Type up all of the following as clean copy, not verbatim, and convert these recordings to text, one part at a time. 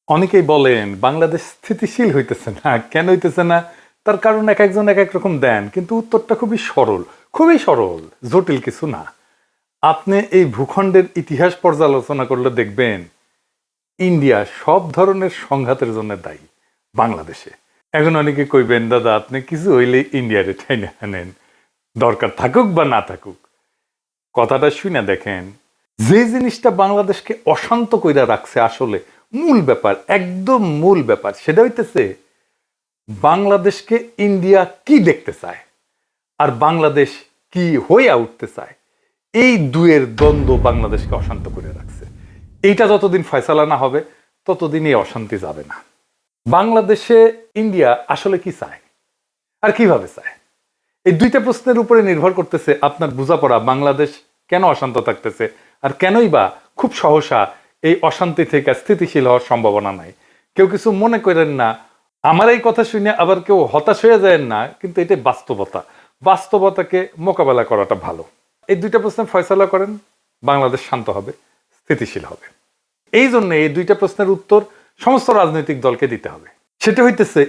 অনেকেই বলেন বাংলাদেশ স্থিতিশীল হইতেছে না, কেন হইতেছে না? তার কারণ এক একজন এক এক রকম দেন, কিন্তু উত্তরটা খুবই সরল, জটিল কিছু না। আপনি এই ভূখণ্ডের ইতিহাস পর্যালোচনা করলে দেখবেন ইন্ডিয়া সব ধরনের সংঘাতের জন্য দায়ী বাংলাদেশে। এখন অনেকে কইবেন, দাদা আপনি কিছু হইলে ইন্ডিয়ারে ঠাইনা আনেন, দরকার থাকুক বা না থাকুক। কথাটা শুনে দেখেন, যে জিনিসটা বাংলাদেশকে অশান্ত কইরা রাখছে, আসলে মূল ব্যাপার, একদম মূল ব্যাপার, সেটা হইতেছে বাংলাদেশকে ইন্ডিয়া কি দেখতে চায় আর বাংলাদেশ কি হইয়া উঠতে চায়। এই দুয়ের দ্বন্দ্ব বাংলাদেশকে অশান্ত করে রাখছে। এইটা যতদিন ফয়সালা না হবে ততদিন এই অশান্তি যাবে না। বাংলাদেশে ইন্ডিয়া আসলে কি চায় আর কিভাবে চায়, এই দুইটা প্রশ্নের উপরে নির্ভর করতেছে আপনার বোঝাপড়া বাংলাদেশ কেন অশান্ত থাকতেছে আর কেনই বা খুব সহসা এই অশান্তি থেকে স্থিতিশীল হওয়ার সম্ভাবনা নাই। কেউ কিছু মনে করেন না, আমার এই কথা শুনে আবার কেউ হতাশ হয়ে যায় না, কিন্তু এটা বাস্তবতাকে মোকাবেলা করাটা ভালো। এই দুইটা প্রশ্নের ফয়সালা করেন, বাংলাদেশ শান্ত হবে, স্থিতিশীল হবে। এই জন্য এই দুইটা প্রশ্নের উত্তর সমস্ত রাজনৈতিক দলকে দিতে হবে। সেটা হইতেছে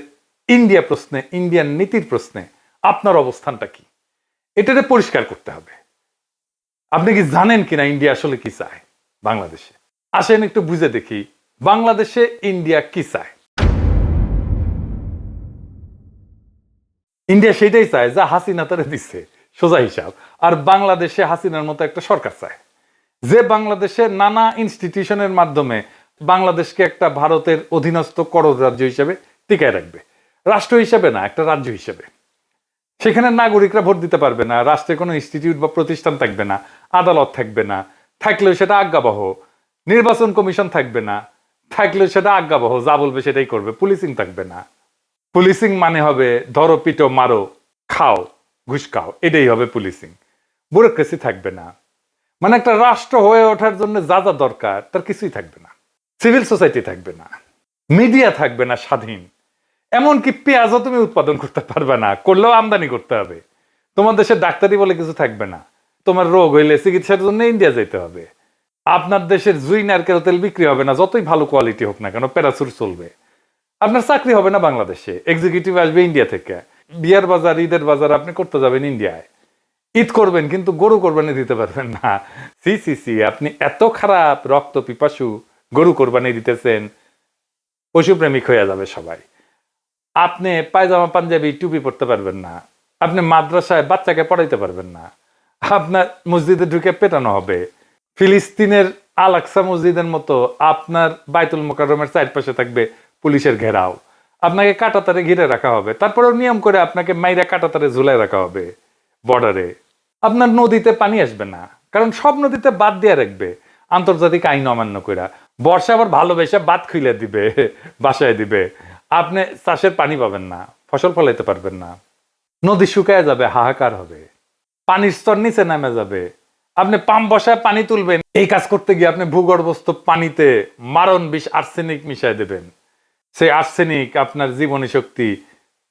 ইন্ডিয়া প্রশ্নে, ইন্ডিয়ান নীতির প্রশ্নে আপনার অবস্থানটা কি, এটাতে পরিষ্কার করতে হবে। আপনি কি জানেন কিনা ইন্ডিয়া আসলে কি চায় বাংলাদেশে? আসেন একটু বুঝে দেখি বাংলাদেশে ইন্ডিয়া কি চায়। ইন্ডিয়া সেটাই চায় যা হাসিনা তারে দিচ্ছে, সোজা হিসাব। আর বাংলাদেশে হাসিনার মতো একটা সরকার চায়, যে বাংলাদেশে নানা ইনস্টিটিউশনের মাধ্যমে বাংলাদেশকে একটা ভারতের অধীনস্থ কররাজ্য হিসেবে টিকায় রাখবে। রাষ্ট্র হিসেবে না, একটা রাজ্য হিসেবে। সেখানে নাগরিকরা ভোট দিতে পারবে না, রাষ্ট্রে কোনো ইনস্টিটিউট বা প্রতিষ্ঠান থাকবে না, আদালত থাকবে না, থাকলেও সেটা আজ্ঞাবহ। নির্বাচন কমিশন থাকবে না, থাকলেও সেটা আজ্ঞাবহ, যা বলবে সেটাই করবে। পুলিশিং থাকবে না। পুলিশিং মানে হবে ধরো, পিটো, মারো, খাও, ঘুষ খাও, এটাই হবে পুলিশিং। ব্যুরোক্রেসি থাকবে না। মানে একটা রাষ্ট্র হয়ে ওঠার জন্য যা যা দরকার তার কিছুই থাকবে না। সিভিল সোসাইটি থাকবে না, মিডিয়া থাকবে না স্বাধীন। এমনকি পেঁয়াজও তুমি উৎপাদন করতে পারবে না, করলেও আমদানি করতে হবে। তোমার দেশে ডাক্তারি বলে কিছু থাকবে না, তোমার রোগ হইলে চিকিৎসার জন্য ইন্ডিয়া যেতে হবে। আপনার দেশের জুই নারকেল তেল বিক্রি হবে না, যতই ভালো কোয়ালিটি হোক না কেন, প্যারাসুট চলবে। আপনার চাকরি হবে না বাংলাদেশে, এক্সিকিউটিভ আসবে ইন্ডিয়া থেকে। বিয়ার বাজার, ঈদের বাজার আপনি করতে যাবেন ইন্ডিয়ায়, ঈদ করবেন কিন্তু গরু কোরবানি দিতে পারবেন না। সি সি সি, আপনি এত খারাপ, রক্ত পিপাসু, গরু কোরবানি দিতেছেন, পশুপ্রেমিক হয়ে যাবে সবাই। আপনি পায়জামা পাঞ্জাবি টুপি পড়তে পারবেন না, আপনি মাদ্রাসায় বাচ্চাকে পড়াইতে পারবেন না, আপনার মসজিদে ঢুকে পেটানো হবে। ফিলিস্তিনের আল আকসা মসজিদের মতো আপনার বাইতুল মোকাররমের চারপাশে থাকবে পুলিশের ঘেরাও, আপনাকে কাঁটাতারে ঘিরে রাখা হবে, তারপরেও নিয়ম করে আপনাকে মাইরা কাঁটাতারে ঝুলাই রাখা হবে বর্ডারে। আপনার নদীতে পানি আসবে না, কারণ সব নদীতে বাদ দিয়ে রাখবে আন্তর্জাতিক আইন অমান্য কইরা। বর্ষা আবার ভালোবেসে বাদ খুলে দিবে, বাসায় দিবে। আপনি চাষের পানি পাবেন না, ফসল ফলাইতে পারবেন না, নদী শুকায় যাবে, হাহাকার হবে, পানির স্তর নিচে নেমে যাবে। আপনি পাম্প বসায় পানি তুলবেন, এই কাজ করতে গিয়ে আপনি ভূগর্ভস্থ পানিতে মারণ বিষ আর্সেনিক মিশাই দেবেন। সেই আর্সেনিক আপনার জীবনী শক্তি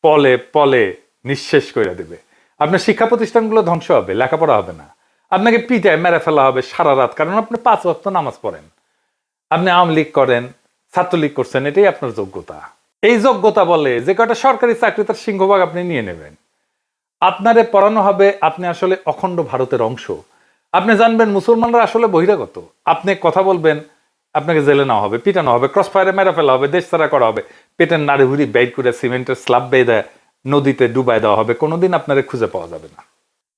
পলে পলে নিঃশেষ করে দেবে। আপনার শিক্ষা প্রতিষ্ঠানগুলো ধ্বংস হবে, লেখাপড়া হবে না, আপনাকে পিটায় মেরে ফেলা হবে সারা রাত, কারণ আপনি 5 ওয়াক্ত নামাজ পড়েন। আপনি আওয়ামী লীগ করেন, ছাত্রলীগ করছেন, এটাই আপনার যোগ্যতা। এই যোগ্যতা বলে যে কয়টা সরকারি চাকরি তার সিংহভাগ আপনি নিয়ে নেবেন। আপনারে পড়ানো হবে আপনি আসলে অখণ্ড ভারতের অংশ। আপনি জানবেন মুসলমানরা আসলে বহিরাগত। আপনি কথা বলবেন, আপনাকে জেলে নেওয়া হবে, পিটানো হবে, ক্রস ফায়ারে মেরে ফেলা হবে, দেশ ছাড়া করা হবে, পেটের নাড়ি হুড়ি বের করে সিমেন্টের স্ল্যাব বেঁধে নদীতে ডুবাই দেওয়া হবে, কোনোদিন আপনারে খুঁজে পাওয়া যাবে না।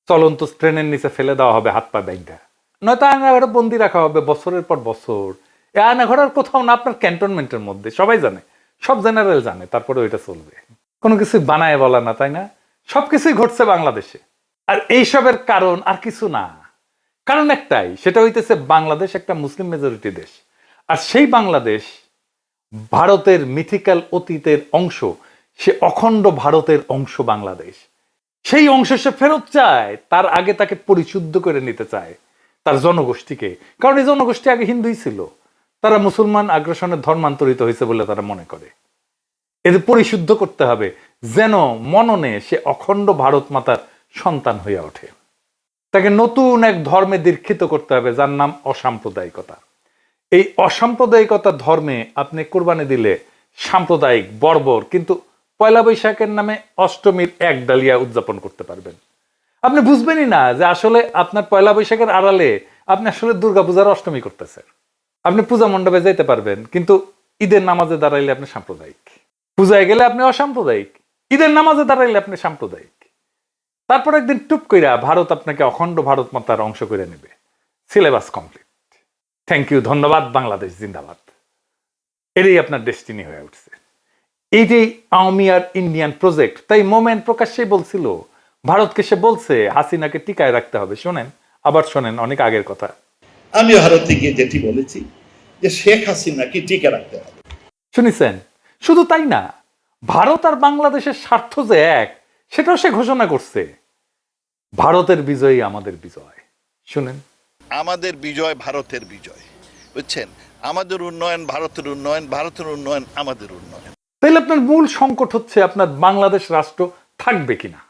চলন্ত ট্রেনের নিচে ফেলে দেওয়া হবে হাত পা বাইন্ধা, নয়তো আয়নাঘরে বন্দি রাখা হবে বছরের পর বছর। এই আয়নাঘর আর কোথাও না, আপনার ক্যান্টনমেন্টের মধ্যে। সবাই জানে, সব জেনারেল জানে, তারপরে ওইটা চলবে। কোনো কিছু বানায় বলা না, তাই না? সবকিছুই ঘটছে বাংলাদেশে। আর এইসবের কারণ আর কিছু না, কারণ একটাই, সেটা হইতেছে বাংলাদেশ একটা মুসলিম মেজরিটি দেশ। আর সেই বাংলাদেশ ভারতের মিথিক্যাল অতীতের অংশ, সে অখণ্ড ভারতের অংশ বাংলাদেশ। সেই অংশ সে ফেরত চায়, তার আগে তাকে পরিশুদ্ধ করে নিতে চায় তার জনগোষ্ঠীকে। কারণ এই জনগোষ্ঠী আগে হিন্দুই ছিল, তারা মুসলমান আগ্রাসনের ধর্মান্তরিত হয়েছে বলে তারা মনে করে। এদের পরিশুদ্ধ করতে হবে যেন মননে সে অখণ্ড ভারত মাতার সন্তান হইয়া ওঠে। তাকে নতুন এক ধর্মে দীক্ষিত করতে হবে, যার নাম অসাম্প্রদায়িকতা। এই অসাম্প্রদায়িকতার ধর্মে আপনি কোরবানি দিলে সাম্প্রদায়িক বর্বর, কিন্তু পয়লা বৈশাখের নামে অষ্টমীর এক ডালিয়া উদযাপন করতে পারবেন। আপনি বুঝবেনই না যে আসলে আপনার পয়লা বৈশাখের আড়ালে আপনি আসলে দুর্গাপূজার অষ্টমী করতেছেন। আপনি পূজা মণ্ডপে যেতে পারবেন, কিন্তু ঈদের নামাজে দাঁড়াইলে আপনি সাম্প্রদায়িক। পূজায় গেলে আপনি অসাম্প্রদায়িক, ঈদের নামাজে দাঁড়াইলে আপনি সাম্প্রদায়িক। তারপর একদিন টুপ কইরা ভারত আপনাকে অখণ্ড ভারত মাতার অংশ করে নেবে। Syllabus complete. থ্যাংক ইউ, ধন্যবাদ। বাংলাদেশ জিন্দাবাদ। এটাই আপনার ডেস্টিনি হয়ে উঠছে। এই যে আওয়ামী আর ইন্ডিয়ান প্রজেক্ট, তাই মোমেন্ট প্রকাশ্যেই বলছিল, ভারতকে সে বলছে হাসিনাকে টিকায় রাখতে হবে। শোনেন, আবার শোনেন, অনেক আগের কথা। আমি ভারতে গিয়ে যেটি বলেছি যে শেখ হাসিনাকে টিকে রাখতে হবে। শুনেছেন? শুধু তাই না, ভারত আর বাংলাদেশের স্বার্থ যে এক, সেটাও সে ঘোষণা করছে। ভারতের বিজয়ই আমাদের বিজয়। শুনেন, আমাদের বিজয় ভারতের বিজয়, বুঝছেন? আমাদের উন্নয়ন ভারতের উন্নয়ন, ভারতের উন্নয়ন আমাদের উন্নয়ন। তাহলে আপনার মূল সংকট হচ্ছে আপনার বাংলাদেশ রাষ্ট্র থাকবে কিনা।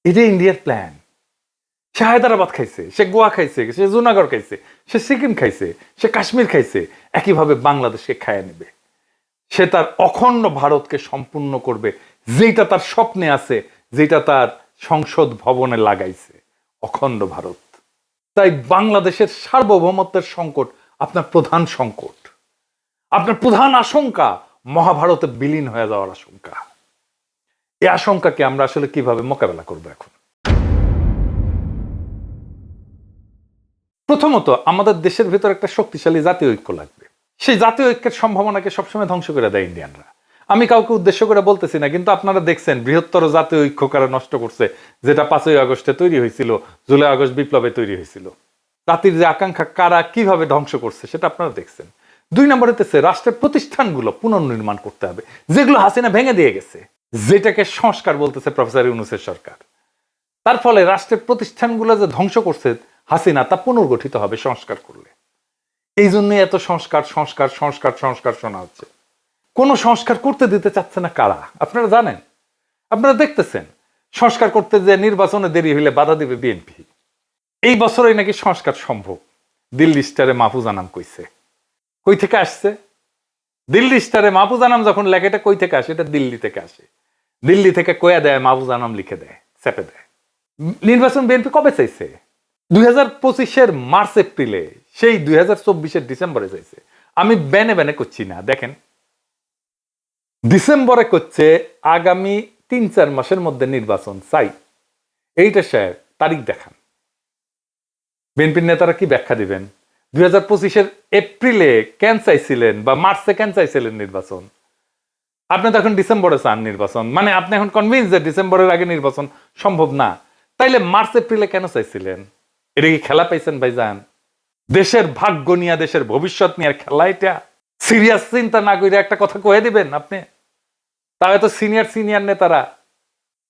এটা ইন্ডিয়ার প্ল্যান। সে হায়দ্রাবাদ খাইছে, সে গোয়া খাইছে, সে জুনাগড় খাইছে, সে সিকিম খাইছে, সে কাশ্মীর খাইছে, একইভাবে বাংলাদেশকে খাইয়ে নেবে। সে তার অখণ্ড ভারতকে সম্পূর্ণ করবে, যেটা তার স্বপ্নে আছে, যেটা তার সংসদ ভবনে লাগাইছে, অখণ্ড ভারত। তাই বাংলাদেশের সার্বভৌমত্বের সংকট আপনার প্রধান সংকট। আপনার প্রধান আশঙ্কা মহাভারতে বিলীন হয়ে যাওয়ার আশঙ্কা। এই আশঙ্কাকে আমরা আসলে কিভাবে মোকাবেলা করব? এখন প্রথমত আমাদের দেশের ভিতর একটা শক্তিশালী জাতীয় ঐক্য লাগবে। সেই জাতীয় ঐক্যের সম্ভাবনাকে সবসময় ধ্বংস করে দেয় ইন্ডিয়ানরা। আমি কাউকে উদ্দেশ্য করে বলতেছি না, কিন্তু আপনারা দেখছেন বৃহত্তর জাতীয় ঐক্য কারা নষ্ট করছে, যেটা 5ই আগস্টে তৈরি হয়েছিল, জুলাই আগস্ট বিপ্লবে তৈরি হয়েছিল। জাতির যে আকাঙ্ক্ষা কারা কিভাবে ধ্বংস করছে সেটা আপনারা দেখছেন। 2 নম্বর হতেছে রাষ্ট্রের প্রতিষ্ঠানগুলো পুনর্নির্মাণ করতে হবে, যেগুলো হাসিনা ভেঙে দিয়ে গেছে, যেটাকে সংস্কার বলতেছে প্রফেসর ইউনূসের সরকার। তার ফলে রাষ্ট্রের প্রতিষ্ঠানগুলো যে ধ্বংস করছে হাসিনা, তা পুনর্গঠিত হবে সংস্কার করলে। এই জন্য এত সংস্কার সংস্কার সংস্কার সংস্কার শোনা হচ্ছে। কোন সংস্কার করতে দিতে চাচ্ছে না কারা আপনারা জানেন? আপনারা দেখতেছেন সংস্কার করতে যে নির্বাচনে দেরি হইলে বাধা দিবে বিএনপি। এই বছরই নাকি সংস্কার সম্ভব, দিল্লি স্টারে মাহফুজ আনাম কইছে। কই থেকে আসছে? দিল্লি স্টারে মাহফুজ আনাম যখন লেখে, এটা কই থেকে আসে? এটা দিল্লি থেকে আসে। দিল্লি থেকে কয়া দেয়, মাহফুজ আনাম লিখে দেয়, চেপে দেয়। নির্বাচন বিএনপি কবে চাইছে? 2025-এর মার্চ এপ্রিলে, সেই 2024-এর ডিসেম্বরে চাইছে। আমি বেনে বেনে করছি না, দেখেন ডিসেম্বরে করছে আগামী 3-4 মাসের মধ্যে নির্বাচন চাই। এইটা স্যার তারিখ দেখান। বিএনপির নেতারা কি ব্যাখ্যা দিবেন? 2025-এর এপ্রিলে কেন চাইছিলেন বা মার্চে কেন চাইছিলেন নির্বাচন? আপনি তো এখন ডিসেম্বরে চান নির্বাচন, মানে আপনি এখন কনভিন্স যে ডিসেম্বরের আগে নির্বাচন সম্ভব না। তাইলে মার্চ এপ্রিলে কেন চাইছিলেন? এটা কি খেলা পাইছেন ভাইজান? দেশের ভাগ্য নিয়ে, দেশের ভবিষ্যৎ নিয়ে খেলা এটা? সিরিয়াস চিন্তা না করে একটা কথা কয়ে দিবেন আপনি? তাহলে তো সিনিয়র নেতারা।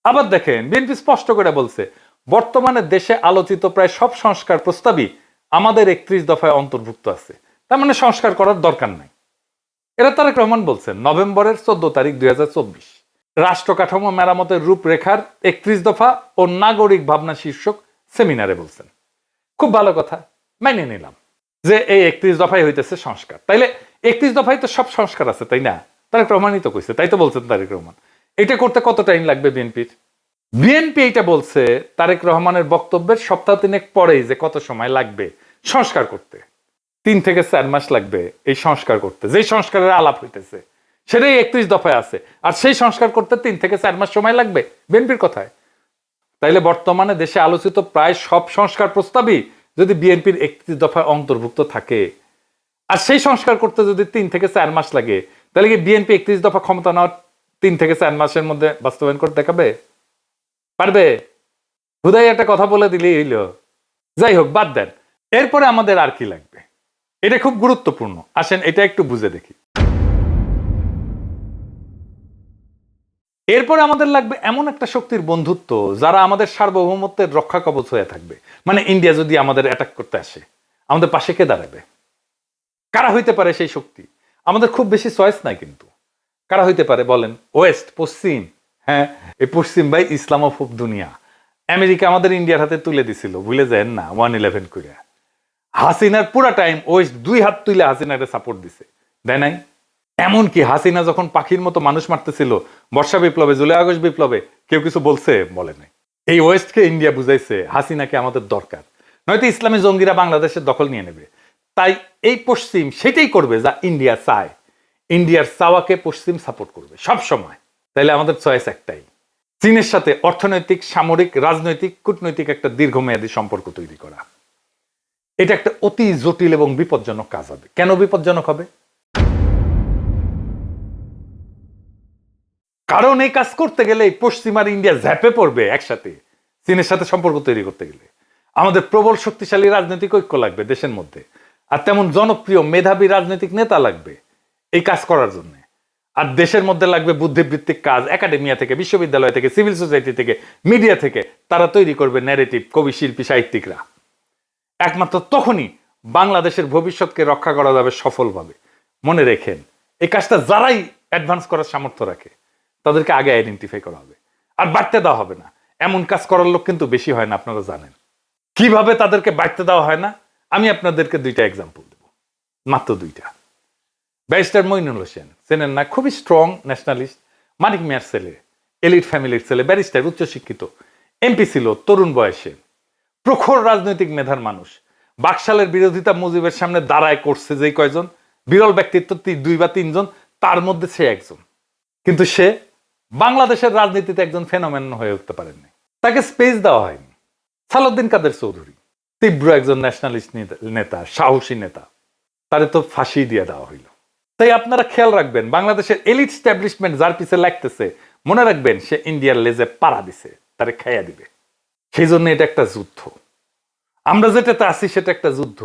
আবার দেখেন বিএনপি স্পষ্ট করে বলছে, বর্তমানে দেশে আলোচিত প্রায় সব সংস্কার প্রস্তাবই আমাদের 31 দফায় অন্তর্ভুক্ত আছে, তার মানে সংস্কার করার দরকার নাই। এটা তারেক রহমান বলছেন নভেম্বরের 14 তারিখ 2024 রাষ্ট্র কাঠামো মেরামতের রূপরেখার 31 দফা ও নাগরিক ভাবনা শীর্ষক সেমিনারে বলছেন। খুব ভালো কথা, মেনে নিলাম যে এই 31 দফায় হইতেছে সংস্কার। তাইলে 31 দফায় তো সব সংস্কার আছে, তাই না? তারেক রহমানই তো কইছে, তাই তো বলছেন তারেক রহমান। এটা করতে কত টাইম লাগবে বিএনপির? বিএনপি এটা বলছে তারেক রহমানের বক্তব্যের সপ্তাহ 3 পরেই, যে কত সময় লাগবে সংস্কার করতে। 3 থেকে 4 মাস লাগবে এই সংস্কার করতে। যেই সংস্কারের আলাপ হইতেছে সেটাই 31 দফায় আছে, আর সেই সংস্কার করতে 3 থেকে 4 মাস সময় লাগবে বিএনপির কথায়। তাইলে বর্তমানে দেশে আলোচিত প্রায় সব সংস্কার প্রস্তাবই যদি বিএনপির 31 দফায় অন্তর্ভুক্ত থাকে, আর সেই সংস্কার করতে যদি 3 থেকে 4 মাস লাগে, তাহলে কি বিএনপি 31 দফা ক্ষমতা নেওয়ার 3 থেকে 4 মাসের মধ্যে বাস্তবায়ন করতে দেখাবে? পারবে? হুদাই একটা কথা বলে দিলেই হইল। যাই হোক, বাদ দেন। এরপরে আমাদের আর কি লাগবে? এটা খুব গুরুত্বপূর্ণ, আসেন এটা একটু বুঝে দেখি। এরপরে আমাদের লাগবে এমন একটা শক্তির বন্ধুত্ব যারা আমাদের সার্বভৌমত্বের রক্ষা কবচ হয়ে থাকবে। মানে ইন্ডিয়া যদি আমাদের অ্যাটাক করতে আসে, আমাদের পাশে কে দাঁড়াবে? কারা হইতে পারে সেই শক্তি? আমাদের খুব বেশি চয়েস নাই, কিন্তু কারা হইতে পারে বলেন? ওয়েস্ট, পশ্চিম। হ্যাঁ, এই পশ্চিম ভাই ইসলামোফোব দুনিয়া। আমেরিকা আমাদের ইন্ডিয়ার হাতে তুলে দিছিল, ভুলে যায় না, 1/11 করে। হাসিনার পুরা টাইম ওয়েস্ট 2 হাত তুলে হাসিনাকে সাপোর্ট দিছে, দেয় নাই? এমনকি হাসিনা যখন পাখির মতো মানুষ মারতেছিল বর্ষা বিপ্লবে, জুলাই আগস্ট বিপ্লবে, কেউ কিছু বলছে? বলে নাই। এই ওয়েস্টকে ইন্ডিয়া বুঝাইছে হাসিনাকে আমাদের দরকার, নয়তো ইসলামী জঙ্গিরা বাংলাদেশের দখল নিয়ে নেবে। তাই এই পশ্চিম সেটাই করবে যা ইন্ডিয়া চায়। ইন্ডিয়ার চাওয়াকে পশ্চিম সাপোর্ট করবে সব সময়। তাইলে আমাদের চয়েস একটাই, চীনের সাথে অর্থনৈতিক, সামরিক, রাজনৈতিক, কূটনৈতিক একটা দীর্ঘমেয়াদী সম্পর্ক তৈরি করা। এটা একটা অতি জটিল এবং বিপজ্জনক কাজ হবে। কেন বিপজ্জনক হবে? কারণ এই কাজ করতে গেলে পশ্চিম আর ইন্ডিয়া ঝ্যাপে পড়বে একসাথে। চীনের সাথে সম্পর্ক তৈরি করতে গেলে আমাদের প্রবল শক্তিশালী রাজনৈতিক ঐক্য লাগবে দেশের মধ্যে, আর তেমন জনপ্রিয় মেধাবী রাজনৈতিক নেতা লাগবে এই কাজ করার জন্য। আর দেশের মধ্যে লাগবে বুদ্ধিবৃত্তিক কাজ, একাডেমিয়া থেকে, বিশ্ববিদ্যালয় থেকে, সিভিল সোসাইটি থেকে, মিডিয়া থেকে। তারা তৈরি করবে ন্যারেটিভ, কবি, শিল্পী, সাহিত্যিকরা। একমাত্র তখনই বাংলাদেশের ভবিষ্যৎকে রক্ষা করা যাবে সফলভাবে। মনে রেখেন, এই কাজটা যারাই অ্যাডভান্স করার সামর্থ্য রাখে তাদেরকে আগে আইডেন্টিফাই করা হবে, আর বাড়তে দেওয়া হবে না। এমন কাজ করার লোক কিন্তু বেশি হয় না, আপনারা জানেন। কিভাবে তাদেরকে বাড়তে দেওয়া হয় না, আমি আপনাদেরকে 2টা এক্সাম্পল দেব, মাত্র 2টা। ব্যারিস্টার মইনুল হোসেন, চেনেন না? খুবই স্ট্রং ন্যাশনালিস্ট, মানিক মিয়ার ছেলে, এলিট ফ্যামিলির ছেলে, ব্যারিস্টার, উচ্চশিক্ষিত, এমপি ছিল তরুণ বয়সে, প্রখর রাজনৈতিক মেধার মানুষ। বাকশালের বিরোধিতা মুজিবের সামনে দাঁড়ায় করছে যেই কয়জন বিরল ব্যক্তিত্ব, 2 বা 3 জন, তার মধ্যে সে একজন। কিন্তু সে বাংলাদেশের রাজনীতিতে একজন ফেনোমেন হয়ে উঠতে পারেননি, তাকে স্পেস দেওয়া হয়নি। সালাউদ্দিন কাদের চৌধুরী, তীব্র একজন ন্যাশনালিস্ট নেতা, সাহসী নেতা, তারে তো ফাঁসি দিয়ে দেওয়া হইল। তাই আপনারা খেয়াল রাখবেন, বাংলাদেশের এলিট স্ট্যাবলিশমেন্ট যার পিছে লাগতেছে, মনে রাখবেন সে ইন্ডিয়ার লেজে পাড়া দিছে, তারে খাইয়া দিবে। সেই জন্য এটা একটা যুদ্ধ। আমরা যেটাতে আছি সেটা একটা যুদ্ধ।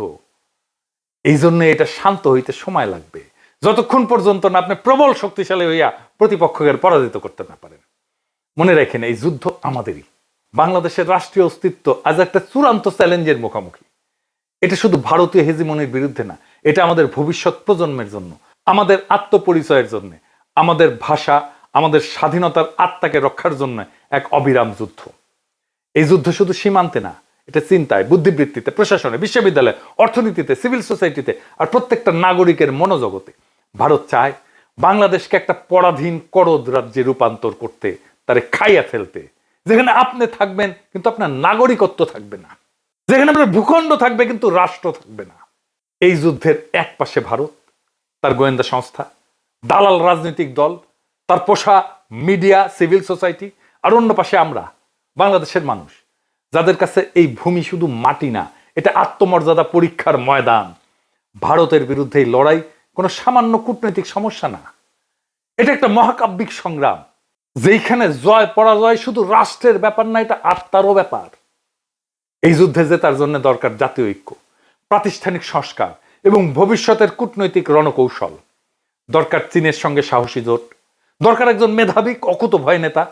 এই জন্য এটা শান্ত হইতে সময় লাগবে, যতক্ষণ পর্যন্ত না আপনি প্রবল শক্তিশালী হইয়া প্রতিপক্ষকে পরাজিত করতে না পারেন। মনে রাখেন, এই যুদ্ধ আমাদেরই। বাংলাদেশের রাষ্ট্রীয় অস্তিত্ব আজ একটা চূড়ান্ত চ্যালেঞ্জের মুখোমুখি। এটা শুধু ভারতীয় হেজিমনির বিরুদ্ধে না, এটা আমাদের ভবিষ্যৎ প্রজন্মের জন্য, আমাদের আত্মপরিচয়ের জন্য, আমাদের ভাষা, আমাদের স্বাধীনতার আত্মাকে রক্ষার জন্য এক অবিরাম যুদ্ধ। এই যুদ্ধ শুধু সীমান্তে না, এটা চিন্তায়, বুদ্ধিবৃত্তিতে, প্রশাসনে, বিশ্ববিদ্যালয়ে, অর্থনীতিতে, সিভিল সোসাইটিতে, আর প্রত্যেকটা নাগরিকের মনোজগতে। ভারত চায় বাংলাদেশকে একটা পরাধীন করদ রাজ্যে রূপান্তর করতে, তারে খাইয়া ফেলতে, যেখানে আপনি থাকবেন কিন্তু আপনার নাগরিকত্ব থাকবে না, যেখানে আপনার ভূখণ্ড থাকবে কিন্তু রাষ্ট্র থাকবে না। এই যুদ্ধের এক পাশে ভারত, তার গোয়েন্দা সংস্থা, দালাল রাজনৈতিক দল, তার পোষা মিডিয়া, সিভিল সোসাইটি, আর অন্য পাশে আমরা বাংলাদেশের মানুষ, যাদের কাছে এই ভূমি শুধু মাটি না, এটা আত্মমর্যাদা পরীক্ষার ময়দান। ভারতের বিরুদ্ধে এই লড়াই কোনো সামান্য কূটনৈতিক সমস্যা না, এটা একটা মহাকাব্যিক সংগ্রাম, যেখানে জয় পরাজয় শুধু রাষ্ট্রের ব্যাপার না, এটা আত্মারও ব্যাপার। এই যুদ্ধে জেতার জন্য দরকার জাতীয় ঐক্য, প্রাতিষ্ঠানিক সংস্কার এবং ভবিষ্যতের কূটনৈতিক রণকৌশল। দরকার চীনের সঙ্গে সাহসী জোট, দরকার একজন মেধাবী অকুতোভয় নেতা,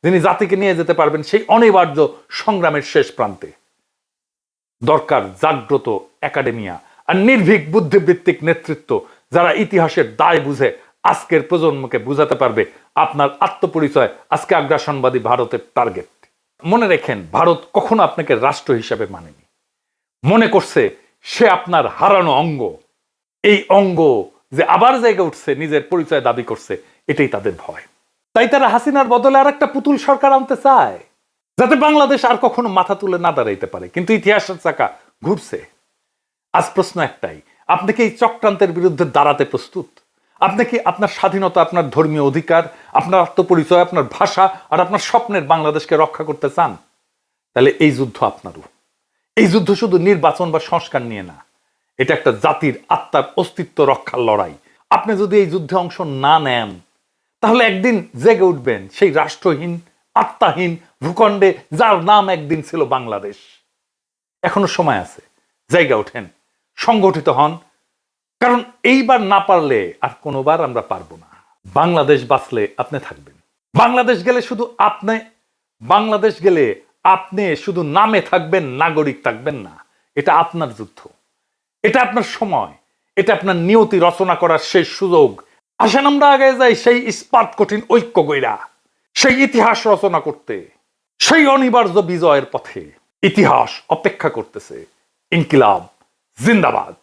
যিনি জাতিকে নিয়ে যেতে পারবেন সেই অনিবার্য সংগ্রামের শেষ প্রান্তে। দরকার জাগ্রত একাডেমিয়া আর নির্ভীক বুদ্ধিবৃত্তিক নেতৃত্ব, যারা ইতিহাসের দায় বুঝে আজকের প্রজন্মকে বুঝাতে পারবে আপনার আত্মপরিচয় আজকে আগ্রাসনবাদী ভারতের টার্গেট। মনে রেখেন, ভারত কখনো আপনাকে রাষ্ট্র হিসাবে মানেনি, মনে করছে সে আপনার হারানো অঙ্গ। এই অঙ্গ যে আবার জায়গা উঠছে, নিজের পরিচয় দাবি করছে, এটাই তাদের ভয়। তাই তারা হাসিনার বদলে আর একটা পুতুল সরকার আনতে চায়, যাতে বাংলাদেশ আর কখনো মাথা তুলে না দাঁড়াইতে পারে। কিন্তু ইতিহাসের চাকা ঘুরছে। আজ প্রশ্ন একটাই, আপনি কি এই চক্রান্তের বিরুদ্ধে দাঁড়াতে প্রস্তুত? আপনি কি আপনার স্বাধীনতা, আপনার ধর্মীয় অধিকার, আপনার আত্মপরিচয়, আপনার ভাষা আর আপনার স্বপ্নের বাংলাদেশকে রক্ষা করতে চান? তাহলে এই যুদ্ধ আপনারও। এই যুদ্ধ শুধু নির্বাচন বা সংস্কার নিয়ে না, এটা একটা জাতির আত্মার অস্তিত্ব রক্ষার লড়াই। আপনি যদি এই যুদ্ধে অংশ না নেন, তাহলে একদিন জেগে উঠবেন সেই রাষ্ট্রহীন, আত্মাহীন ভূখণ্ডে, যার নাম একদিন ছিল বাংলাদেশ। এখনো সময় আছে, জায়গা ওঠেন, সংগঠিত হন, কারণ এইবার না পারলে আর কোনোবার আমরা পারবো না। বাংলাদেশ বাঁচলে আপনি থাকবেন, বাংলাদেশ গেলে শুধু আপনি, বাংলাদেশ গেলে আপনি শুধু নামে থাকবেন, নাগরিক থাকবেন না। এটা আপনার যুদ্ধ, এটা আপনার সময়, এটা আপনার নিয়তি রচনা করার শেষ সুযোগ। আসেন আমরা আগে যাই সেই ইস্পাত কঠিন ঐক্য গইরা, সেই ইতিহাস রচনা করতে, সেই অনিবার্য বিজয়ের পথে। ইতিহাস অপেক্ষা করতেছে। ইনকিলাব জিন্দাবাদ।